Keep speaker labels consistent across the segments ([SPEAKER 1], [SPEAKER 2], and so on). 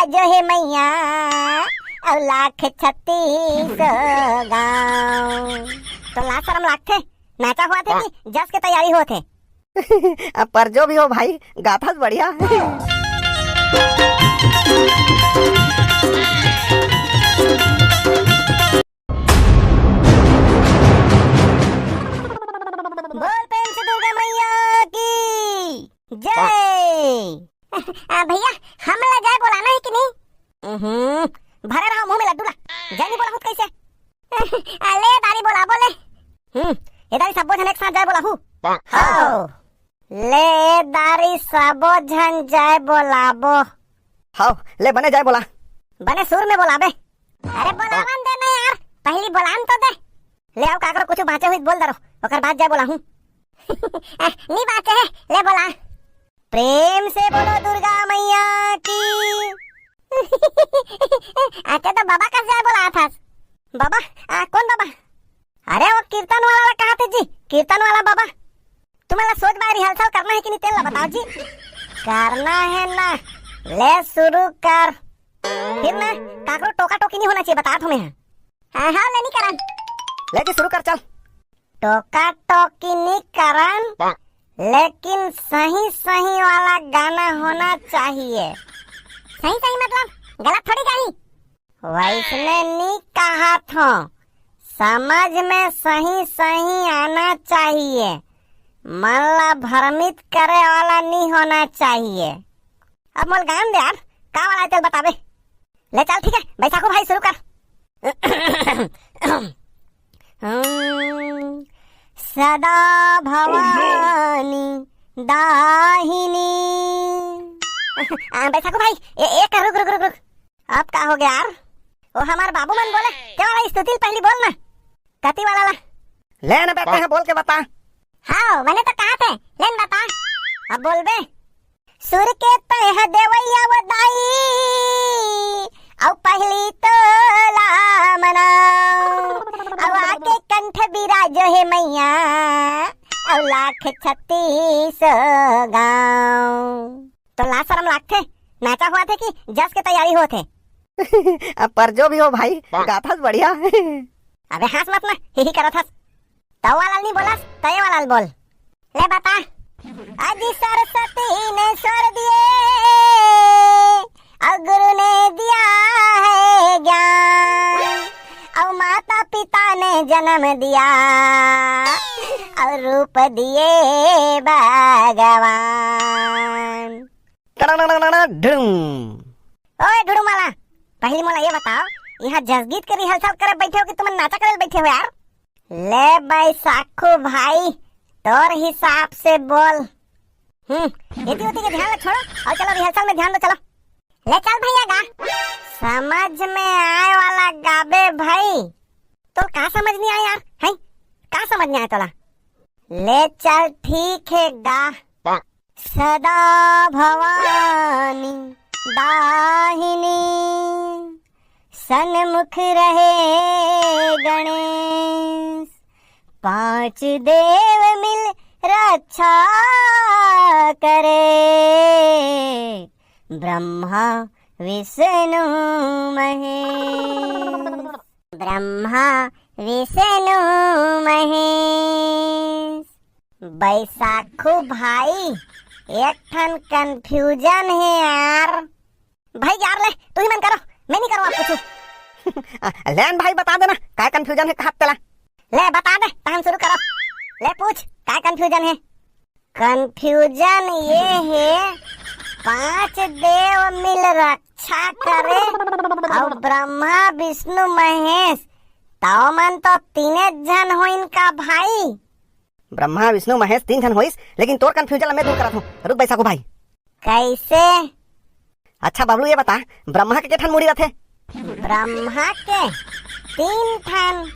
[SPEAKER 1] बिराजो है मैया और 1,36 गाँव। तो लाज शरम लागथे, नाचा हुआ थे कि जस के तैयारी हो थे।
[SPEAKER 2] पर जो भी हो भाई, गाथा बढ़िया।
[SPEAKER 1] बोल प्रेम से दुर्गा मैया की जय। भैया हमला जाए बोलाना है कि नहीं? भरे रहा मुंह में लड्डू ला, जय नहीं बोला हूँ कैसे? ले दारी बोला बोले। इधर सब जन एक साथ जाए बोला हूँ। हाँ ले दारी सबो जन जाए बोलाबो।
[SPEAKER 2] हाँ ले बने जाए बोला।
[SPEAKER 1] बने सुर में बोलाबे। अरे बोलावन दे ना यार, पहली बोलान तो दे। ले आओ काकरो कुछ बाचे हुई बोल दरो, ओकर बाद जाए बोला हूँ। नहीं बाचे है, ले बोला। प्रेम से बोलो दुर्गा मैया की। अच्छा तो बाबा का जाए बोला था। बाबा कौन बाबा? अरे वो कीर्तन वाला कहा थे जी, कीर्तन वाला बाबा। तुम्हें सोच बाहर रिहर्सल करना है कि नहीं तेल बताओ जी। करना है ना, ले शुरू कर। फिर ना काकरो टोका टोकी नहीं होना चाहिए, बता तुम्हें। हाँ ले नहीं करन,
[SPEAKER 2] लेके शुरू कर चल।
[SPEAKER 1] टोका टोकी नहीं करन, लेकिन सही सही वाला गाना होना चाहिए। सही सही मतलब गलत थोड़ी गाई। वैसने नहीं कहा था, समझ में सही सही आना चाहिए। मन ला भ्रमित करे वाला नहीं होना चाहिए। अब मोल गान दे यार, का वाला चल बतावे। ले चल ठीक है, बैसाखो भाई शुरू कर। सदा भवानी दाहिनी। बैसाखो भाई एक रुक रुक रुक रुक। अब का हो गया यार? वो हमारे बाबू मन बोले क्या वाला स्तुति पहली बोल ना, कति वाला ला।
[SPEAKER 2] ले ना बैठे हैं, बोल के बता।
[SPEAKER 1] हाँ मैंने तो कहा थे, लेन बता। अब बोल बे। सुर के तह देवैया वदाई, और पहली तो लामना, अब आके कंठ बिराजो है मैया और 1,36 गाँव। तो लाज शरम लागथे, नाचा हुआ थे कि जस के तैयारी हो थे।
[SPEAKER 2] पर जो भी हो भाई, गाथा बढ़िया।
[SPEAKER 1] अबे हंस मत ना, ही करो था। तव वाला नहीं बोला, तय वाला बोल। ले बता। आदि सरस्वती ने स्वर दिए और गुरु ने दिया है ज्ञान, और माता पिता ने जन्म दिया और रूप दिए भगवान। ओए ढूंढू माला, पहली मोला ये बताओ, यहाँ जसगीत के रिहर्सल करे बैठे हो कि तुम नाचा करे बैठे हो यार? ले बैसाखो भाई, तोर हिसाब से बोल। इतनी उतनी के ध्यान रख, छोड़ो और चलो रिहर्सल में ध्यान दो। चलो ले चल भैया गा, समझ में आए वाला गाबे भाई। तो का समझ नहीं आया यार? है का समझ नहीं आया तोला? ले चल ठीक है गा। सदा भवानी दाहिनी, सन्मुख रहे गणेश, 5 देव मिल रक्षा करे, ब्रह्मा विष्णु महेश। ब्रह्मा विष्णु महेश। बैसाखो भाई एक ठन कंफ्यूजन है यार। भाई यार ले तू ही मन करो, मैं नहीं करूँ आप कुछ।
[SPEAKER 2] लेन भाई बता देना क्या कंफ्यूजन है, कहा चला।
[SPEAKER 1] ले बता दे, टाइम शुरू करो। ले पूछ क्या कंफ्यूजन है? कंफ्यूजन ये है 5 देव मिल रक्षा करे और ब्रह्मा विष्णु महेश, तो मन तो 3 जन हो इनका भाई।
[SPEAKER 2] ब्रह्मा विष्णु महेश 3 जन होइस, लेकिन तोर कंफ्यूजन मैं दूर करा हूँ। रुक बैसाखो भाई।
[SPEAKER 1] कैसे?
[SPEAKER 2] अच्छा बबलू ये बता, ब्रह्मा के ठन मुड़ी रथे?
[SPEAKER 1] ब्रह्मा के 3 ठन।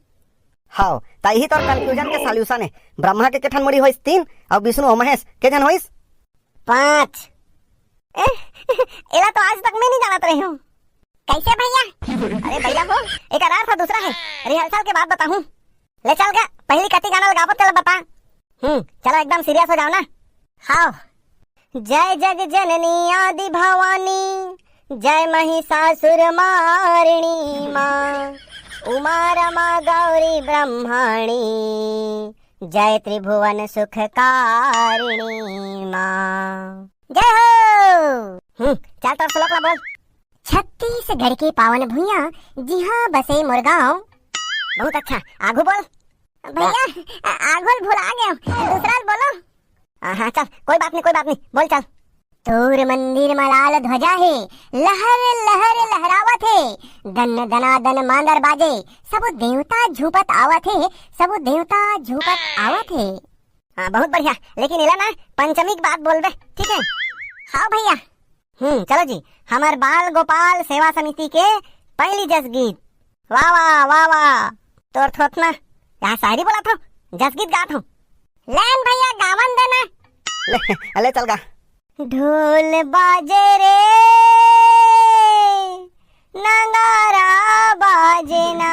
[SPEAKER 2] हाँ तही तोर कंफ्यूजन के सॉल्यूशन है। ब्रह्मा के ठन मुड़ी होइस 3 और विष्णु और महेश के जन होइस
[SPEAKER 1] 5। एला तो आज तक मैं नहीं जानत रही हूँ। कैसे भैया? अरे भैया हो एक आर था, दूसरा है रिहर्सल के बाद बताऊं। ले चल गया, पहली कति गाना लगावो, चल बता। चलो एकदम सीरियस हो जाओ ना। हाँ। जय जग जननी आदि भवानी, जय महिषासुर मारिणी माँ, उमा रमा गौरी ब्रह्मणी, जय त्रिभुवन सुखकारिणी माँ। जय हो। चल तो श्लोक ला बोल। छत्तीसगढ़ के पावन भुइया जिहाँ बसे मुरगांव। बहुत अच्छा, आगू बोल। भैया आगुल भुला गया, दूसरा बोलो। हाँ चल, कोई बात नहीं, बोल चल। तोर मंदिर में लाल ध्वजा है, लहर लहर लहरावत है, दन दनादन मांदर बाजे, सब देवता झूपत आवत है, सब देवता झूपत आवत है। हाँ बहुत बढ़िया, लेकिन इला ना पंचमी की बात बोल बे, ठीक है? हाँ भैया। चलो जी, हमार बाल गोपाल सेवा समिति के पहली जस गीत। वाह वाह वाह वाह, तोर थोथ ना यहाँ शायरी बोला था, जस गीत गा था। लेन भैया गावन देना।
[SPEAKER 2] ले चल गा।
[SPEAKER 1] ढोल बाजे रे नगारा बाजे ना,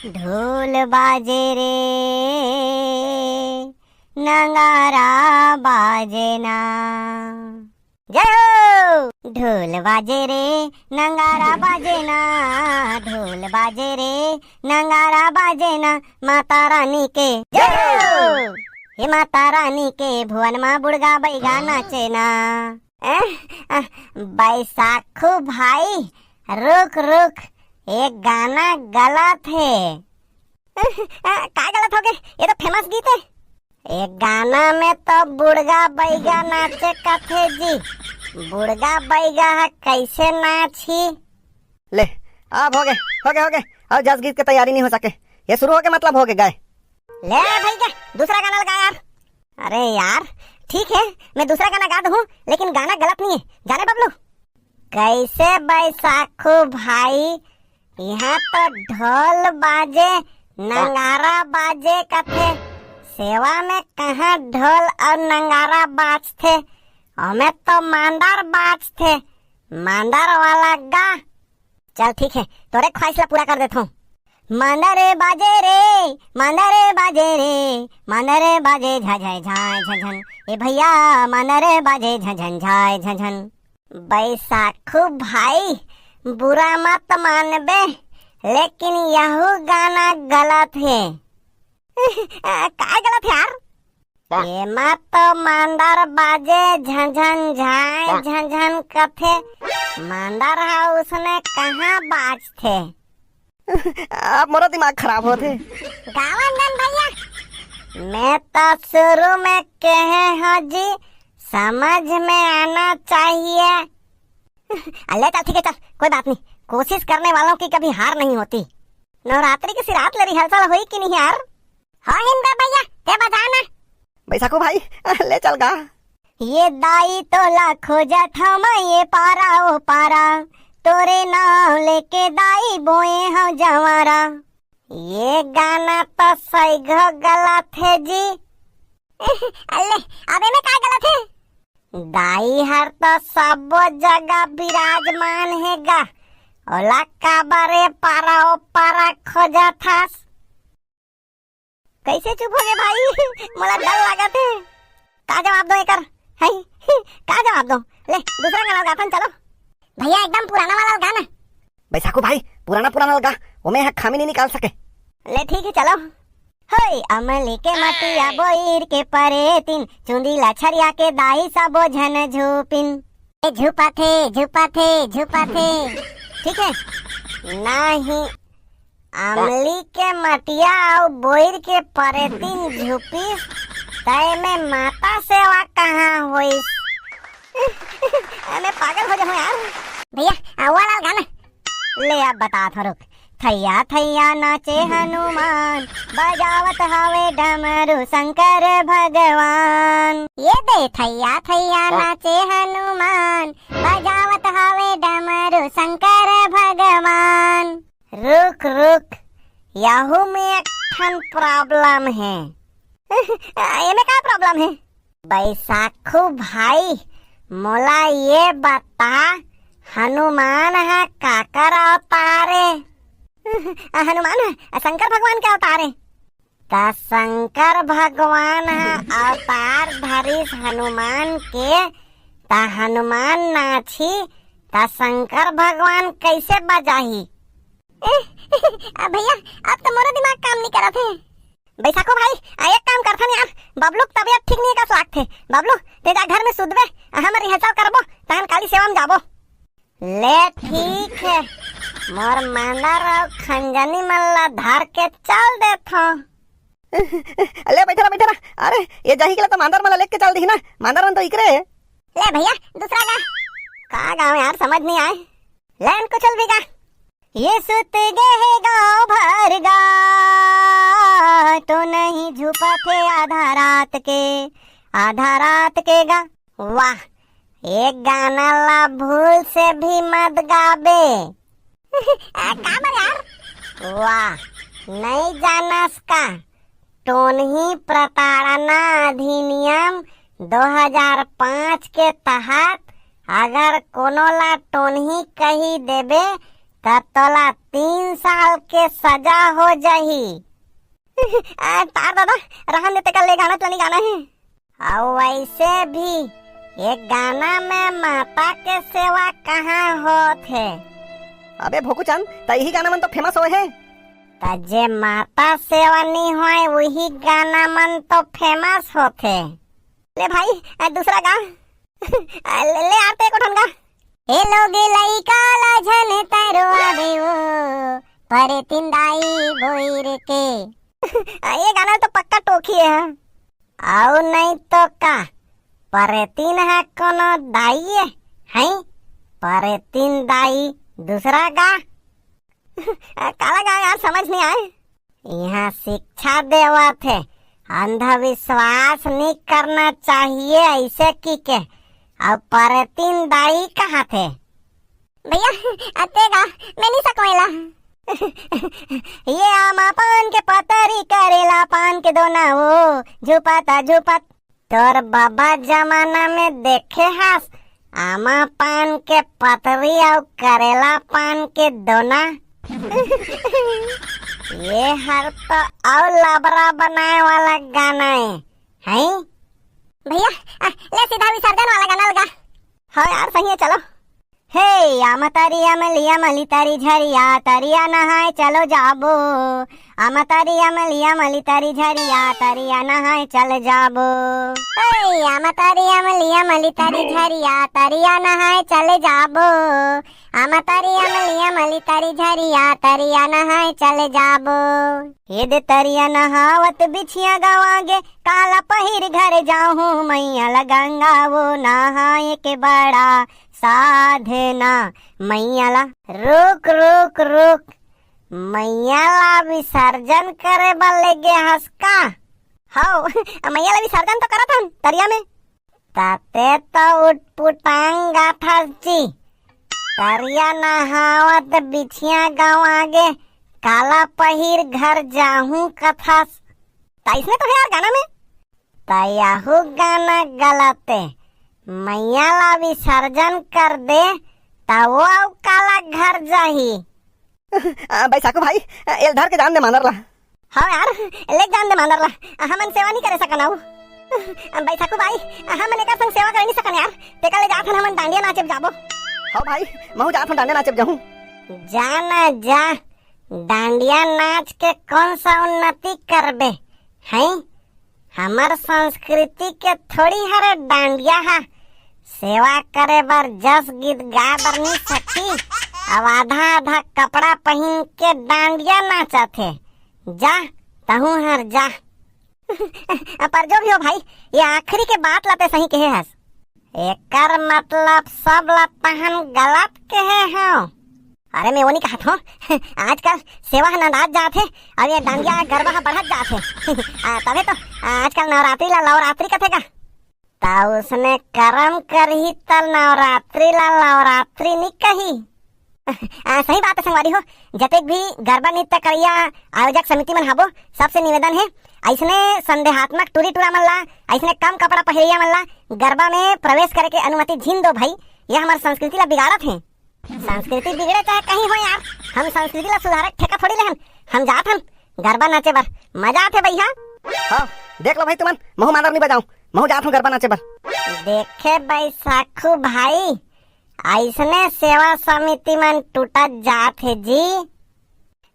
[SPEAKER 1] ढोल बाजे रे नगारा बाजे ना। जय हो। ढोल बाजे रे नगारा बाजे ना, ढोल बाजे रे नगारा बाजे ना, माता रानी के जय हो। हे माता रानी के भुवन माँ बुढ़गा बैगा नाचे ना। बैसाखू भाई रुक रुक, एक गाना गलत है। क्या गलत हो गए? ये तो फेमस गीत है। एक गाना में तो बुढ़गा बैगा नाचे का थे जी, बुढ़गा बैगा कैसे नाची?
[SPEAKER 2] ले अब हो गए। अब जस गीत की तैयारी नहीं हो सके, ये शुरू हो के मतलब हो गए गए।
[SPEAKER 1] ले भैया दूसरा गाना लगा यार। अरे यार ठीक है, मैं दूसरा गाना गा दूं, लेकिन गाना गलत नहीं है, जाने बबलू। कैसे बैसाखू भाई, यहाँ तो ढोल बाजे नगारा बाजे का थे, सेवा में कहाँ ढोल और नगारा बाजते, हमें तो मांदार बाजते, मांदार वाला गा। चल ठीक है, तोरे ख्वाहिश ला पूरा कर देता हूँ। मांदरे बाजे रे, मांदरे बाजे रे, मांदरे बाजे झझाय झाय झझन, ए भैया मांदरे बाजे झझन झाय झझन। बैसाखू भाई बुरा मत मानबे, लेकिन यह गाना गलत है। क्या गलत है यार? ये मत तो मांदर बाजे झझन झाय झझन कथे, मांदर हाउस ने कहाँ बाजते?
[SPEAKER 2] आप मोरा दिमाग खराब होते।
[SPEAKER 1] गावंदन भैया, मैं तो शुरू में कहे हो जी, समझ में आना चाहिए। अल्लाह चल ठीक है, चल कोई बात नहीं, कोशिश करने वालों की कभी हार नहीं होती। नवरात्रि की सिरात लरी हलचल हुई कि नहीं यार? हाँ हिंदा भैया, ते बजाना।
[SPEAKER 2] बैसाखू भाई ले चल गा।
[SPEAKER 1] ये दाई तो लाखो जठा में ये पारा ओ पारा, तोरे नाम लेके दाई बोए हम जवारा। ये गाना तो सही गलत है जी। अल्ले अबे में क्या गलत है? दाई हर तो सब जगह विराजमान है गा, ओला काबरे पारा ओ पारा खोजा था। कैसे चुप हो गए भाई? मला डर लगा थे। का जवाब दो एकर? है का जवाब दो? ले दूसरा गाना गाथन चलो। भैया एकदम पुराना वाला गाना।
[SPEAKER 2] बैसाखू भाई पुराना गा, वो में खामी नहीं निकाल सके।
[SPEAKER 1] ले ठीक है चलो। होय अमली के मटिया बोईर के परे तीन, चुंदीला छरिया के दाई सबो झन झूपिन, ए झूपा थे। ठीक है नहीं, अमली के मटिया और बोईर के परे तीन झूपी, तय में माता सेवा कहाँ हुई? मैं पागल हो जाऊँ यार। भैया वाला गाना ले आप बता फरुख। थैया थैया नाचे हनुमान, बजावत हवे डमरू शंकर भगवान। ये दे थैया थैया नाचे हनुमान, बजावत हवे डमरू शंकर भगवान। रुक रुक, याहू में एक ठन प्रॉब्लम है। ये में क्या प्रॉब्लम है? बैसाखू भाई मोला ये बता, हनुमान है काकर अवतारे? हनुमान है शंकर भगवान के अवतारे? का शंकर भगवान है अवतार धरिस हनुमान के ता हनुमान नाची ता शंकर भगवान कैसे बजाही? भैया अब तो मोरा दिमाग काम नहीं करत है। बैसाखो भाई एक काम करथन यार, बबलू की तबीयत ठीक नहीं का स्वागत है। बबलू तेजा घर में सुधबे, हम रिहर्सल करबो तहन काली सेवा में जाबो। ले ठीक है, मोर मांदर और खंजनी मल्ला धर के चल देथो।
[SPEAKER 2] ले बैठा बैठा, अरे ये जाही के लिए तो मांदर मला लेके चल दी ना, मांदर तो इकरे।
[SPEAKER 1] ले भैया दूसरा गा का गाँव यार समझ नहीं आए। ले इनको चल भी गा। ये सुत गए गाँव भर गा तो नहीं झुपा थे आधा रात के गा। वाह एक गाना ला भूल से भी मत गाबे। काबर यार? वाह नहीं जानस का टोनही प्रताड़ना अधिनियम 2005 के तहत अगर कोनो ला टोनही कही देबे तब तोला 3 साल के सजा हो जाही। तार दादा रहन देते का ले गाना तो नहीं गाना है। और वैसे भी एक गाना में माता के सेवा कहाँ होत है?
[SPEAKER 2] अबे भोकुचंद त यही गाना मन तो फेमस होए है।
[SPEAKER 1] जे माता सेवा नहीं होए वही गाना मन तो फेमस होते। ले भाई दूसरा गा। ले आते को ठनगा। ए लोग लइका ला झन तरवा देवो परे तिंदाई बोइर के। ये गाना तो पक्का टोकी है। आओ नहीं तो का परे तीन है कोनो दाई है परे तीन दाई। दूसरा गा काला गा यार समझ नहीं आए। यहाँ शिक्षा देवा थे अंधविश्वास नहीं करना चाहिए ऐसे की के। अब पर तीन दाई कहाँ थे? भैया अतेगा मैं नहीं सकवेला। ये आमा पान के पतरी करेला पान के दोना वो झुपत तोर बाबा जमाना में देखे हास आमा पान के पतरी और करेला पान के दोना। ये हर तो और लाबरा बनाए वाला गाना है भैया। ले सीधा विसर्जन वाला गाना लगा। हाँ यार सही है चलो। हे आमा तारिया मलिया मली तारी झरिया तरिया नहाए चलो जाबो। आमा तारिया मलिया मली तारी झरिया तरिया नहाए चल जाबो। हे आमा तारिया मलिया मली तारी झरिया तरिया नहाए चल जाबो। आमा तारिया मलिया मली तारी झरिया तरिया नहाए चल जाबो। ये दे तरिया नहावत बिछिया गवागे काला पहिर घर जाऊं मैया लगंगा वो नहाए के बड़ा साधना। मैया ला रुक रुक रुक मैया ला विसर्जन करे बल्ले गे हंसका। हाँ मैया ला विसर्जन तो करत हन तरिया में ताते तो उठपुटांगा था जी। तरिया नहावत बिछिया गाँव आगे काला पहिर घर जाहूं कथास। इसमें तो है यार गाना में तयाहू गाना गलते मैया ला विसर्जन कर दे वो काला घर जाही।
[SPEAKER 2] बैसाखो भाई एलधार के जान दे मांदर ला।
[SPEAKER 1] हाँ यार ले जान दे मांदर ला, हमन सेवा नहीं करे सकना। बैसाखो भाई हमन एकर संग सेवा करे नहीं सकन यार। तेका ले जाथन हमन डांडिया नाचे जाबो।
[SPEAKER 2] हाँ भाई महू जाथन डांडिया नाचे जाहूं।
[SPEAKER 1] जाना जा डांडिया नाच के कौन सा उन्नति करबे हैं? हमार संस्कृति के थोड़ी हरे डांडिया है। सेवा करे बर जस गीत गाय बर नहीं सकती। अब आधा आधा कपड़ा पहन के डांडिया नाचा थे। जा तहू हर जा। पर जो भी हो भाई ये आखिरी के बात लाते सही कहे हस। एकर मतलब सब ला तहन गलत कहे हो। अरे मैं वो नहीं कहता हूँ। आजकल सेवा नंदाज जाते और ये डांडिया गरबा बढ़त जाते। तबे तो आजकल नवरात्रि ला लवरात्रि कथेगा ता उसने कर्म करही त नवरात्रि ला लवरात्रि नहीं कही। सही बात है संगवारी हो। जतेक भी गरबा नृत्य करिया आयोजक समिति मन हबो सबसे निवेदन है ऐसने संदेहात्मक टूरी टूरा मन ला ऐसने कम कपड़ा पहरिया मन ला गरबा में प्रवेश करे के अनुमति झीन दो भाई। ये हमारे संस्कृति ला बिगाड़त है। संस्कृति बिगड़े चाहे कहीं हो यार, हम संस्कृति ला सुधारक ठेका थोड़ी लेहन। हम जात हम गरबा नाचे बर मजा आथे भैया।
[SPEAKER 2] हाँ देख लो भाई तुमन महू मांदर नहीं बजाऊं मैं जात हूँ गरबा नाचे बर।
[SPEAKER 1] देखे बैसाखू भाई, ऐसने सेवा समिति में टूटा जात है जी।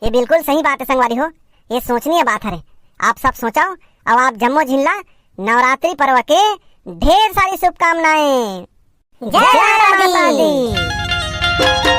[SPEAKER 1] ये बिल्कुल सही बात है संगवारी हो, ये सोचनीय बात है। आप सब सोचो और आप जम्मो जिला नवरात्रि पर्व के ढेर सारी शुभकामनाएं। जय माता दी।